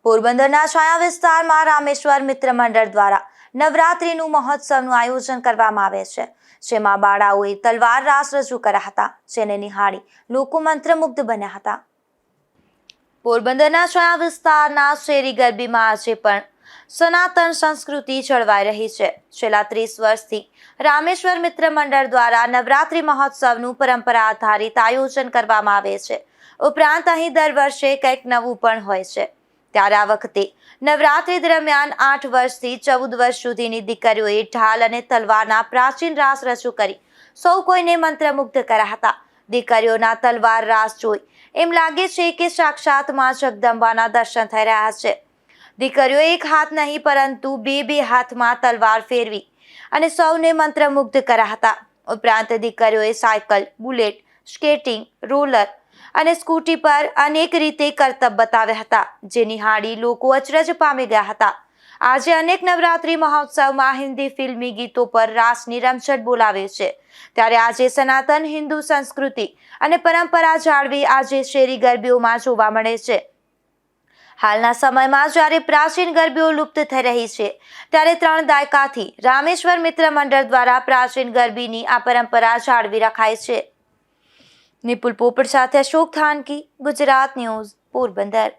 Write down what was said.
પોરબંદરના છાયા વિસ્તારમાં રામેશ્વર મિત્ર મંડળ દ્વારા નવરાત્રીનું મહોત્સવનું આયોજન કરવામાં આવે છે, જેમાં બાળાઓએ તલવાર રાસ રજૂ કર્યા હતા, જેને નિહાળી લોકો મંત્રમુગ્ધ બન્યા હતા. પોરબંદરના છાયા વિસ્તારના શેરી ગરબીમાં આજે પણ સનાતન સંસ્કૃતિ જળવાઈ રહી છે. છેલ્લા 30 વર્ષથી રામેશ્વર મિત્ર મંડળ દ્વારા નવરાત્રી મહોત્સવનું પરંપરા આધારિત આયોજન કરવામાં આવે છે. ઉપરાંત અહીં દર વર્ષે કંઈક નવું પણ હોય છે. ત્યારે આ વખતે નવરાત્રી દરમિયાન 8 વર્ષથી 14 વર્ષ સુધીની દીકરીઓએ ઢાલ અને તલવારના પ્રાચીન રાસ રજૂ કરી સૌ કોઈને મંત્રમુગ્ધ કર્યા હતા. દીકરીઓના તલવાર રાસ જોઈ એમ લાગે છે કે સાક્ષાત માં જગદંબાના દર્શન થઈ રહ્યા છે. દીકરીઓ એક હાથ નહીં પરંતુ બે હાથમાં તલવાર ફેરવી અને સૌને મંત્રમુગ્ધ કર્યા હતા. ઉપરાંત દીકરીઓએ સાયકલ, બુલેટ, સ્કેટિંગ, રોલર અને સ્કૂટી પર અનેક રીતે કરતબ બતાવ્યા હતા, જે નિહાળી લોકો અચરજ પામી ગયા હતા. આજે અનેક નવરાત્રી મહોત્સવમાં હિન્દી ફિલ્મી ગીતો પર રાસની રમઝટ બોલાવે છે. ત્યારે આજે સનાતન હિન્દુ સંસ્કૃતિ અને પરંપરા જાળવી આજે શેરી ગરબીઓમાં જોવા મળે છે. હાલના સમયમાં જ્યારે પ્રાચીન ગરબીઓ લુપ્ત થઈ રહી છે, ત્યારે 3 દાયકાથી રામેશ્વર મિત્ર મંડળ દ્વારા પ્રાચીન ગરબીની આ પરંપરા જાળવી રખાય છે. નિપુલ પોપટ સાથે અશોક થાનકી, ગુજરાત ન્યૂઝ, પોરબંદર.